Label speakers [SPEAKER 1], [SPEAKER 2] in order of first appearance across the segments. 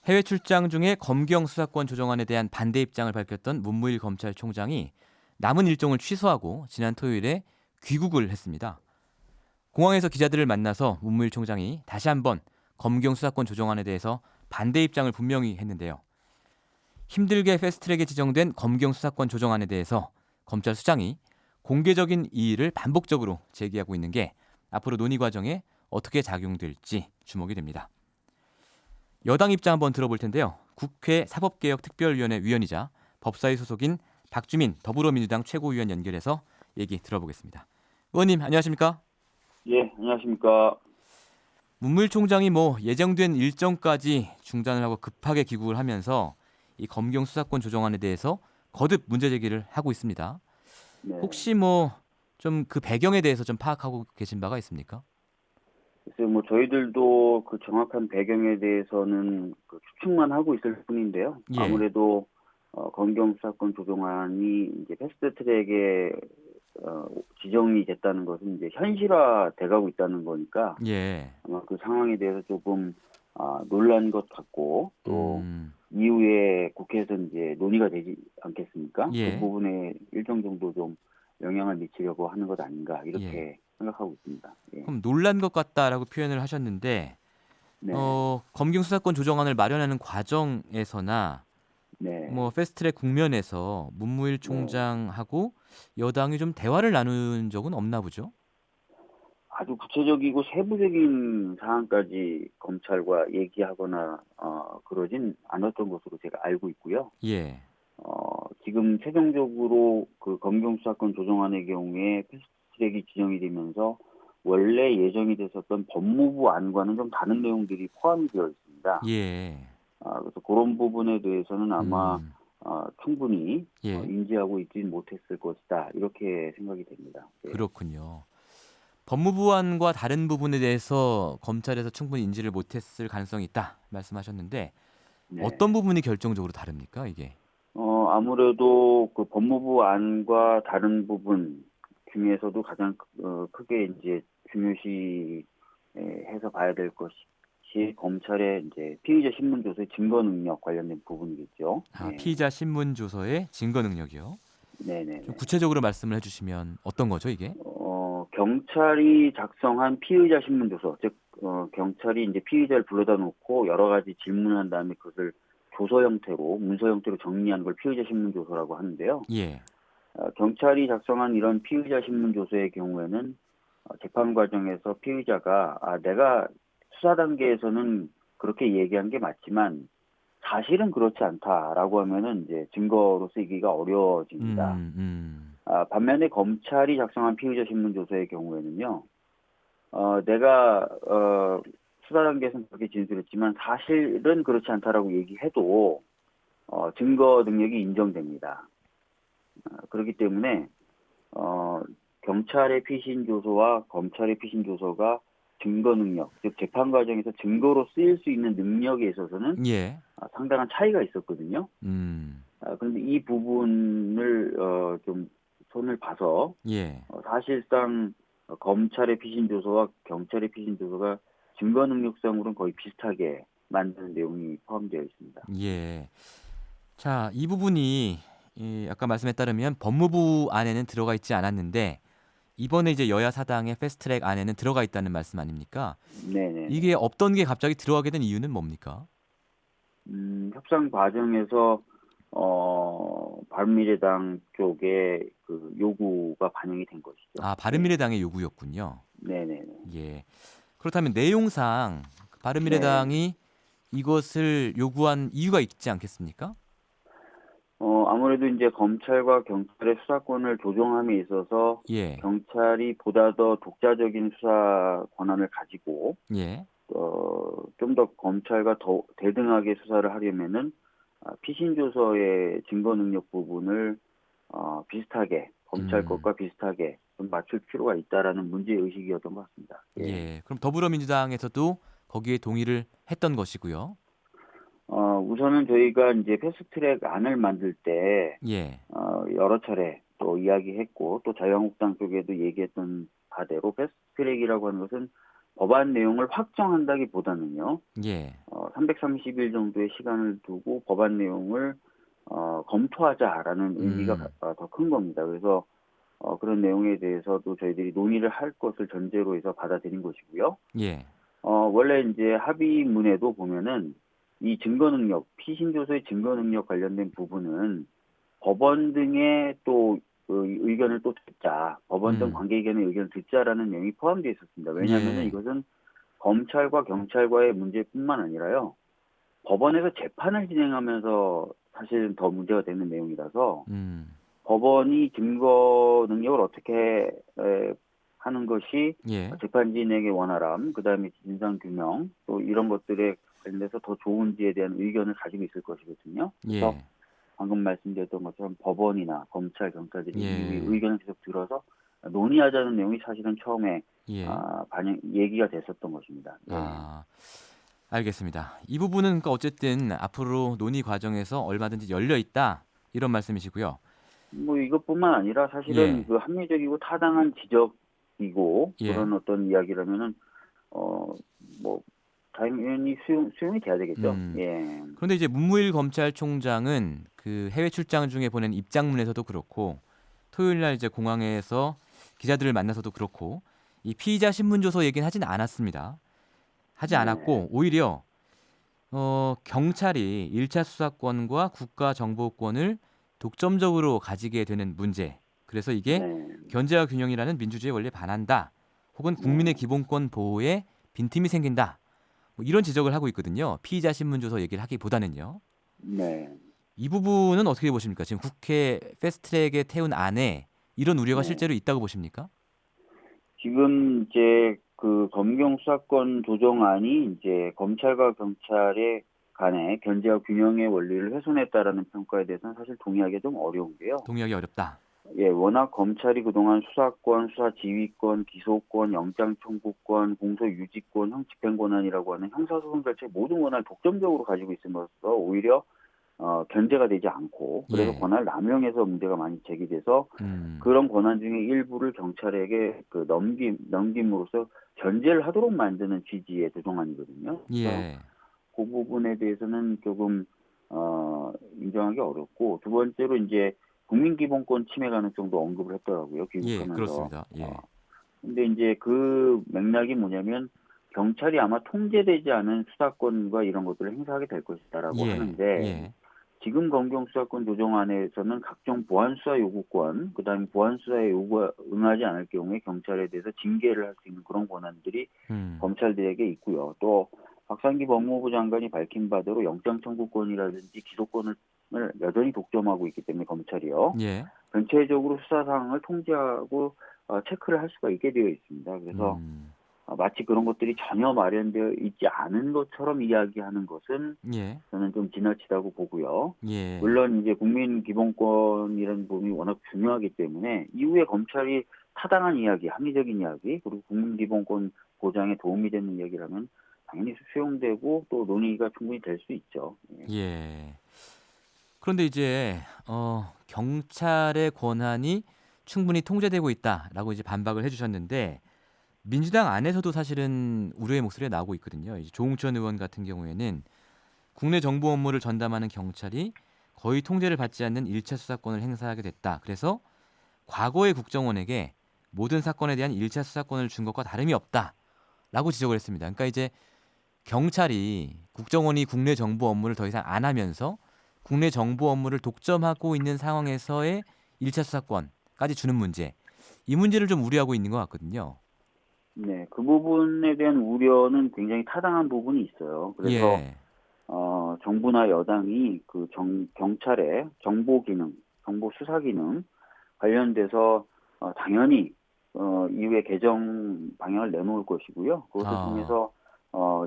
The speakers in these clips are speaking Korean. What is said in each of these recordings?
[SPEAKER 1] 해외 출장 중에 검경 수사권 조정안에 대한 반대 입장을 밝혔던 문무일 검찰총장이 남은 일정을 취소하고 지난 토요일에 귀국을 했습니다. 공항에서 기자들을 만나서 문무일 총장이 다시 한번 검경 수사권 조정안에 대해서 반대 입장을 분명히 했는데요. 힘들게 패스트트랙에 지정된 검경 수사권 조정안에 대해서 검찰 수장이 공개적인 이의를 반복적으로 제기하고 있는 게 앞으로 논의 과정에 어떻게 작용될지 주목이 됩니다. 여당 입장 한번 들어볼 텐데요. 국회 사법개혁특별위원회 위원이자 법사위 소속인 박주민 더불어민주당 최고위원 연결해서 얘기 들어보겠습니다. 의원님 안녕하십니까?
[SPEAKER 2] 예, 안녕하십니까.
[SPEAKER 1] 문무일 총장이 예정된 일정까지 중단을 하고 급하게 귀국을 하면서 이 검경 수사권 조정안에 대해서 거듭 문제 제기를 하고 있습니다.
[SPEAKER 2] 네.
[SPEAKER 1] 혹시 좀 그 배경에 대해서 좀 파악하고 계신 바가 있습니까?
[SPEAKER 2] 글쎄요, 저희들도 그 정확한 배경에 대해서는 그 추측만 하고 있을 뿐인데요.
[SPEAKER 1] 예,
[SPEAKER 2] 아무래도 검경 수사권 조정안이 이제 패스트트랙에 지정이 됐다는 것은 이제 현실화돼 가고 있다는 거니까
[SPEAKER 1] 예,
[SPEAKER 2] 아마 그 상황에 대해서 조금 놀란 것 같고 또 이후에 국회에서 이제 논의가 되지 않겠습니까? 그
[SPEAKER 1] 예,
[SPEAKER 2] 부분에 일정 정도 좀 영향을 미치려고 하는 것 아닌가
[SPEAKER 1] 예.
[SPEAKER 2] 이렇게 생각하고 있습니다. 예.
[SPEAKER 1] 그럼 놀란 것 같다라고 표현을 하셨는데,
[SPEAKER 2] 네,
[SPEAKER 1] 검경 수사권 조정안을 마련하는 과정에서나
[SPEAKER 2] 네,
[SPEAKER 1] 패스트트랙 국면에서 문무일
[SPEAKER 2] 네.
[SPEAKER 1] 총장하고 여당이 좀 대화를 나눈 적은 없나 보죠?
[SPEAKER 2] 아주 구체적이고 세부적인 사항까지 검찰과 얘기하거나 그러진 않았던 것으로 제가 알고 있고요.
[SPEAKER 1] 예,
[SPEAKER 2] 지금 최종적으로 그 검경 수사권 조정안의 경우에 패스트트랙이 지정이 되면서 원래 예정이 됐었던 법무부 안과는 좀 다른 내용들이 포함이 되어 있습니다.
[SPEAKER 1] 예,
[SPEAKER 2] 그래서 그런 부분에 대해서는 아마
[SPEAKER 1] 음,
[SPEAKER 2] 충분히
[SPEAKER 1] 예,
[SPEAKER 2] 인지하고 있지 못했을 것이다. 이렇게 생각이 됩니다. 네.
[SPEAKER 1] 그렇군요. 법무부안과 다른 부분에 대해서 검찰에서 충분히 인지를 못했을 가능성이 있다 말씀하셨는데 어떤
[SPEAKER 2] 네.
[SPEAKER 1] 부분이 결정적으로 다릅니까 이게?
[SPEAKER 2] 아무래도 그 법무부 안과 다른 부분 중에서도 가장 크게 이제 중요시 해서 봐야 될 것이 검찰의 이제 피의자 신문 조서의 증거 능력 관련된 부분이겠죠.
[SPEAKER 1] 아,
[SPEAKER 2] 네.
[SPEAKER 1] 피의자 신문 조서의 증거 능력이요. 좀
[SPEAKER 2] 네네네.
[SPEAKER 1] 구체적으로 말씀을 해주시면 어떤 거죠 이게?
[SPEAKER 2] 경찰이 작성한 피의자 신문 조서, 즉 경찰이 이제 피의자를 불러다 놓고 여러 가지 질문한 다음에 그것을 조서 형태로 문서 형태로 정리하는 걸 피의자 신문 조서라고 하는데요.
[SPEAKER 1] 예,
[SPEAKER 2] 경찰이 작성한 이런 피의자 신문 조서의 경우에는 재판 과정에서 피의자가 내가 수사 단계에서는 그렇게 얘기한 게 맞지만 사실은 그렇지 않다라고 하면은 이제 증거로 쓰기가 어려워집니다. 반면에 검찰이 작성한 피의자 신문 조서의 경우에는요, 내가 수사 단계에서는 그렇게 진술했지만 사실은 그렇지 않다라고 얘기해도 증거 능력이 인정됩니다. 그렇기 때문에 경찰의 피신 조서와 검찰의 피신 조서가 증거 능력, 즉 재판 과정에서 증거로 쓰일 수 있는 능력에 있어서는
[SPEAKER 1] 예,
[SPEAKER 2] 상당한 차이가 있었거든요. 그런데 이 부분을 좀 손을 봐서
[SPEAKER 1] 예,
[SPEAKER 2] 사실상 검찰의 피신 조서와 경찰의 피신 조서가 증거 능력상으로는 거의 비슷하게 만드는 내용이 포함되어 있습니다.
[SPEAKER 1] 예. 자, 이 부분이 아까 말씀에 따르면 법무부 안에는 들어가 있지 않았는데 이번에 이제 여야 사당의 패스트트랙 안에는 들어가 있다는 말씀 아닙니까? 이게
[SPEAKER 2] 네네네.
[SPEAKER 1] 없던 게 갑자기 들어가게 된 이유는 뭡니까?
[SPEAKER 2] 협상 과정에서 바른미래당 쪽에 그 요구가 반영이 된 것이죠.
[SPEAKER 1] 아,
[SPEAKER 2] 예.
[SPEAKER 1] 바른미래당의 요구였군요.
[SPEAKER 2] 네네네.
[SPEAKER 1] 예. 그렇다면 내용상
[SPEAKER 2] 네.
[SPEAKER 1] 바른미래당이 이것을 요구한 이유가 있지 않겠습니까?
[SPEAKER 2] 아무래도 이제 검찰과 경찰의 수사권을 조정함에 있어서
[SPEAKER 1] 예.
[SPEAKER 2] 경찰이 보다 더 독자적인 수사 권한을 가지고
[SPEAKER 1] 예.
[SPEAKER 2] 좀 더 검찰과 더 대등하게 수사를 하려면은 피신 조서의 증거 능력 부분을 비슷하게 검찰
[SPEAKER 1] 음.
[SPEAKER 2] 것과 비슷하게 좀 맞출 필요가 있다라는 문제 의식이었던 것 같습니다. 예.
[SPEAKER 1] 예. 그럼 더불어민주당에서도 거기에 동의를 했던 것이고요.
[SPEAKER 2] 우선은 저희가 이제 패스트트랙 안을 만들 때
[SPEAKER 1] 예.
[SPEAKER 2] 여러 차례 또 이야기했고 또 자유한국당 쪽에도 얘기했던 바대로 패스트트랙이라고 하는 것은 법안 내용을 확정한다기보다는요.
[SPEAKER 1] 예.
[SPEAKER 2] 330일 정도의 시간을 두고 법안 내용을 검토하자라는 의미가
[SPEAKER 1] 음.
[SPEAKER 2] 더 큰 겁니다. 그래서 그런 내용에 대해서도 저희들이 논의를 할 것을 전제로 해서 받아들인 것이고요.
[SPEAKER 1] 예.
[SPEAKER 2] 원래 이제 합의문에도 보면은 이 증거 능력, 피신 조서의 증거 능력 관련된 부분은 법원 등의 또 의견을 또 듣자, 법원 등
[SPEAKER 1] 음.
[SPEAKER 2] 관계기관의 의견을 듣자라는 내용이 포함되어 있었습니다. 왜냐하면은
[SPEAKER 1] 예.
[SPEAKER 2] 이것은 검찰과 경찰과의 문제뿐만 아니라요. 법원에서 재판을 진행하면서 사실은 더 문제가 되는 내용이라서
[SPEAKER 1] 음.
[SPEAKER 2] 법원이 증거 능력을 어떻게 하는 것이
[SPEAKER 1] 예.
[SPEAKER 2] 재판진에게 원활함, 그다음에 진상 규명 또 이런 것들에 관련해서 더 좋은지에 대한 의견을 가지고 있을 것이거든요. 그래서
[SPEAKER 1] 예.
[SPEAKER 2] 방금 말씀드렸던 것처럼 법원이나 검찰, 경찰들이 이후에
[SPEAKER 1] 예.
[SPEAKER 2] 의견을 계속 들어서 논의하자는 내용이 사실은 처음에
[SPEAKER 1] 예.
[SPEAKER 2] 얘기가 됐었던 것입니다. 예.
[SPEAKER 1] 아. 알겠습니다. 이 부분은 그러니까 어쨌든 앞으로 논의 과정에서 얼마든지 열려 있다. 이런 말씀이시고요.
[SPEAKER 2] 뭐 이것뿐만 아니라 사실은
[SPEAKER 1] 예.
[SPEAKER 2] 그 합리적이고 타당한 지적이고
[SPEAKER 1] 예.
[SPEAKER 2] 그런 어떤 이야기라면은 뭐 당연히 수용이 돼야 되겠죠.
[SPEAKER 1] 음.
[SPEAKER 2] 예.
[SPEAKER 1] 그런데 이제 문무일 검찰총장은 그 해외 출장 중에 보낸 입장문에서도 그렇고 토요일 날 이제 공항에서 기자들을 만나서도 그렇고 이 피의자 신문조서 얘기는 하진 않았습니다. 하지
[SPEAKER 2] 네.
[SPEAKER 1] 않았고 오히려 경찰이 1차 수사권과 국가정보권을 독점적으로 가지게 되는 문제. 그래서 이게
[SPEAKER 2] 네.
[SPEAKER 1] 견제와 균형이라는 민주주의에 원래 반한다. 혹은 국민의
[SPEAKER 2] 네.
[SPEAKER 1] 기본권 보호에 빈틈이 생긴다. 뭐 이런 지적을 하고 있거든요. 피의자 신문조서 얘기를 하기보다는요.
[SPEAKER 2] 네.
[SPEAKER 1] 이 부분은 어떻게 보십니까? 지금 국회 패스트트랙에 태운 안에 이런 우려가
[SPEAKER 2] 네.
[SPEAKER 1] 실제로 있다고 보십니까?
[SPEAKER 2] 지금 이제 그 검경 수사권 조정안이 이제 검찰과 경찰의 간의 견제와 균형의 원리를 훼손했다라는 평가에 대해서는 사실 동의하기 좀 어려운데요.
[SPEAKER 1] 동의하기 어렵다.
[SPEAKER 2] 예, 워낙 검찰이 그동안 수사권, 수사 지휘권, 기소권, 영장 청구권, 공소 유지권, 형 집행 권한이라고 하는 형사소송 절차의 모든 권한을 독점적으로 가지고 있음으로써 오히려 견제가 되지 않고 그래서
[SPEAKER 1] 예.
[SPEAKER 2] 권한을 남용해서 문제가 많이 제기돼서
[SPEAKER 1] 음.
[SPEAKER 2] 그런 권한 중에 일부를 경찰에게 넘김으로써 견제를 하도록 만드는 취지의 조정안이거든요. 그래서
[SPEAKER 1] 예.
[SPEAKER 2] 그 부분에 대해서는 조금 인정하기 어렵고 두 번째로 이제 국민기본권 침해 가능성도 언급을 했더라고요.
[SPEAKER 1] 예,
[SPEAKER 2] 귀국하면서.
[SPEAKER 1] 그렇습니다. 예.
[SPEAKER 2] 근데 이제 그 맥락이 뭐냐면 경찰이 아마 통제되지 않은 수사권과 이런 것들을 행사하게 될 것이다라고
[SPEAKER 1] 예.
[SPEAKER 2] 하는데
[SPEAKER 1] 예.
[SPEAKER 2] 지금 검경 수사권 조정안에서는 각종 보안 수사 요구권, 그다음에 보안 수사의 요구에 응하지 않을 경우에 경찰에 대해서 징계를 할 수 있는 그런 권한들이
[SPEAKER 1] 음.
[SPEAKER 2] 검찰들에게 있고요. 또 박상기 법무부 장관이 밝힌 바대로 영장 청구권이라든지 기소권을 여전히 독점하고 있기 때문에 검찰이요.
[SPEAKER 1] 예.
[SPEAKER 2] 전체적으로 수사 상황을 통제하고 체크를 할 수가 있게 되어 있습니다. 그래서
[SPEAKER 1] 음.
[SPEAKER 2] 마치 그런 것들이 전혀 마련되어 있지 않은 것처럼 이야기하는 것은
[SPEAKER 1] 예.
[SPEAKER 2] 저는 좀 지나치다고 보고요.
[SPEAKER 1] 예.
[SPEAKER 2] 물론 이제 국민 기본권이라는 부분이 워낙 중요하기 때문에 이후에 검찰이 타당한 이야기, 합리적인 이야기, 그리고 국민 기본권 보장에 도움이 되는 이야기라면 당연히 수용되고 또 논의가 충분히 될 수 있죠. 예.
[SPEAKER 1] 예. 그런데 이제 경찰의 권한이 충분히 통제되고 있다라고 이제 반박을 해주셨는데 민주당 안에서도 사실은 우려의 목소리가 나오고 있거든요. 이제 조웅천 의원 같은 경우에는 국내 정보 업무를 전담하는 경찰이 거의 통제를 받지 않는 1차 수사권을 행사하게 됐다. 그래서 과거의 국정원에게 모든 사건에 대한 1차 수사권을 준 것과 다름이 없다라고 지적을 했습니다. 그러니까 이제 경찰이 국정원이 국내 정보 업무를 더 이상 안 하면서 국내 정보 업무를 독점하고 있는 상황에서의 1차 수사권까지 주는 문제. 이 문제를 좀 우려하고 있는 것 같거든요.
[SPEAKER 2] 네, 그 부분에 대한 우려는 굉장히 타당한 부분이 있어요. 그래서
[SPEAKER 1] 예.
[SPEAKER 2] 정부나 여당이 그 경찰의 정보 기능, 정보 수사 기능 관련돼서 당연히 이후에 개정 방향을 내놓을 것이고요. 그것을
[SPEAKER 1] 아.
[SPEAKER 2] 통해서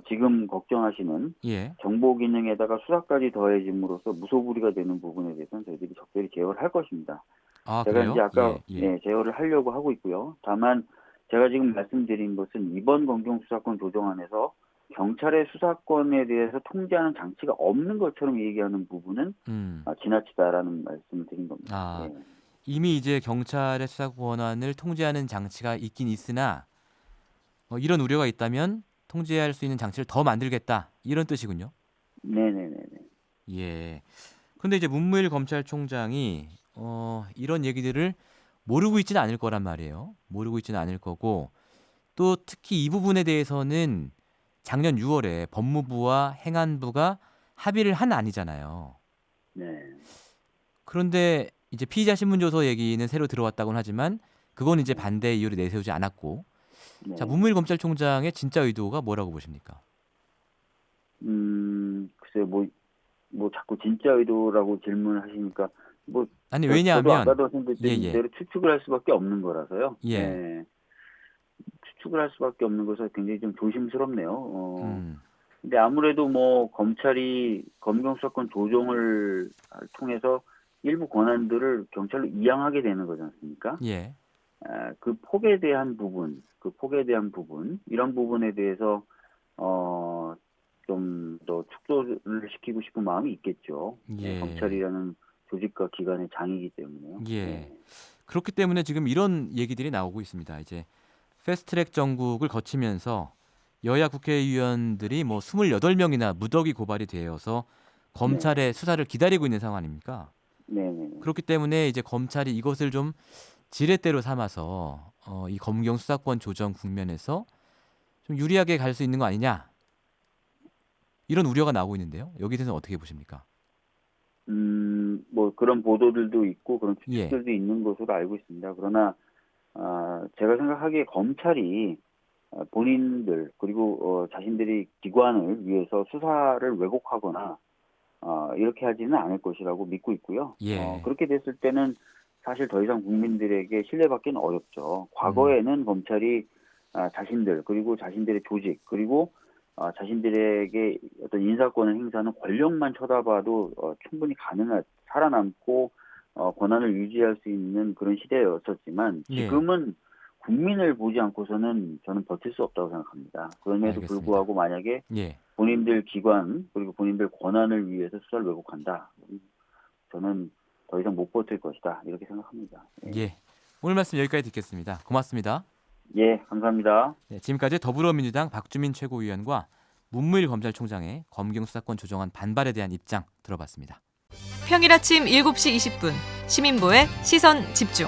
[SPEAKER 2] 지금 걱정하시는
[SPEAKER 1] 예.
[SPEAKER 2] 정보 기능에다가 수사까지 더해짐으로써 무소불위가 되는 부분에 대해서는 저희들이 적절히 제어를 할 것입니다.
[SPEAKER 1] 아,
[SPEAKER 2] 제가 이제
[SPEAKER 1] 그래요?
[SPEAKER 2] 아까
[SPEAKER 1] 예. 예.
[SPEAKER 2] 제어를 하려고 하고 있고요. 다만 제가 지금 말씀드린 것은 이번 검경 수사권 조정안에서 경찰의 수사권에 대해서 통제하는 장치가 없는 것처럼 얘기하는 부분은
[SPEAKER 1] 음.
[SPEAKER 2] 지나치다라는 말씀을 드린 겁니다.
[SPEAKER 1] 아,
[SPEAKER 2] 예.
[SPEAKER 1] 이미 이제 경찰의 수사 권한을 통제하는 장치가 있긴 있으나 이런 우려가 있다면 통제할 수 있는 장치를 더 만들겠다 이런 뜻이군요.
[SPEAKER 2] 네네네네.
[SPEAKER 1] 예. 근데 이제 문무일 검찰총장이 이런 얘기들을 모르고 있지는 않을 거란 말이에요. 모르고 있지는 않을 거고 또 특히 이 부분에 대해서는 작년 6월에 법무부와 행안부가 합의를 한 안이잖아요.
[SPEAKER 2] 네.
[SPEAKER 1] 그런데 이제 피의자 신문조서 얘기는 새로 들어왔다고는 하지만 그건 이제
[SPEAKER 2] 네.
[SPEAKER 1] 반대의 이유를 내세우지 않았고
[SPEAKER 2] 네.
[SPEAKER 1] 자, 문무일 검찰총장의 진짜 의도가 뭐라고 보십니까?
[SPEAKER 2] 글쎄요, 뭐 자꾸 진짜 의도라고 질문하시니까 뭐
[SPEAKER 1] 아니
[SPEAKER 2] 저도
[SPEAKER 1] 왜냐하면
[SPEAKER 2] 아까도 말씀드린
[SPEAKER 1] 예예
[SPEAKER 2] 대로 추측을 할 수밖에 없는 거라서요.
[SPEAKER 1] 예.
[SPEAKER 2] 네. 추측을 할 수밖에 없는 것은 굉장히 좀 조심스럽네요.
[SPEAKER 1] 음.
[SPEAKER 2] 근데 아무래도 뭐 검찰이 검경 수사권 조정을 통해서 일부 권한들을 경찰로 이양하게 되는 거지 않습니까?
[SPEAKER 1] 예.
[SPEAKER 2] 그 폭에 대한 부분, 이런 부분에 대해서 좀 더 축소를 시키고 싶은 마음이 있겠죠.
[SPEAKER 1] 예.
[SPEAKER 2] 검찰이라는 조직과 기관의 장이기 때문에요.
[SPEAKER 1] 예.
[SPEAKER 2] 네.
[SPEAKER 1] 그렇기 때문에 지금 이런 얘기들이 나오고 있습니다. 이제 패스트트랙 정국을 거치면서 여야 국회의원들이 뭐 28명이나 무더기 고발이 되어서 검찰의 수사를 기다리고 있는 상황 아닙니까?
[SPEAKER 2] 네네.
[SPEAKER 1] 그렇기 때문에 이제 검찰이 이것을 좀 지렛대로 삼아서 이 검경 수사권 조정 국면에서 좀 유리하게 갈 수 있는 거 아니냐 이런 우려가 나오고 있는데요. 여기에 대해서는 어떻게 보십니까?
[SPEAKER 2] 뭐 그런 보도들도 있고 그런
[SPEAKER 1] 예,
[SPEAKER 2] 추측들도 있는 것으로 알고 있습니다. 그러나 제가 생각하기에 검찰이 본인들 그리고 자신들이 기관을 위해서 수사를 왜곡하거나 이렇게 하지는 않을 것이라고 믿고 있고요.
[SPEAKER 1] 예,
[SPEAKER 2] 그렇게 됐을 때는 사실 더 이상 국민들에게 신뢰받기는 어렵죠.
[SPEAKER 1] 음,
[SPEAKER 2] 과거에는 검찰이 자신들 그리고 자신들의 조직 그리고 자신들에게 어떤 인사권을 행사하는 권력만 쳐다봐도 충분히 살아남고 권한을 유지할 수 있는 그런 시대였었지만
[SPEAKER 1] 예,
[SPEAKER 2] 지금은 국민을 보지 않고서는 저는 버틸 수 없다고 생각합니다. 그럼에도
[SPEAKER 1] 알겠습니다.
[SPEAKER 2] 불구하고 만약에
[SPEAKER 1] 예,
[SPEAKER 2] 본인들 기관 그리고 본인들 권한을 위해서 수사를 왜곡한다. 저는 더 이상 못 버틸 것이다. 이렇게 생각합니다. 예,
[SPEAKER 1] 예. 오늘 말씀 여기까지 듣겠습니다. 고맙습니다.
[SPEAKER 2] 예, 감사합니다.
[SPEAKER 1] 네, 지금까지 더불어민주당 박주민 최고위원과 문무일 검찰총장의 검경 수사권 조정안 반발에 대한 입장 들어봤습니다.
[SPEAKER 3] 평일 아침 7시 20분 시민보의 시선 집중.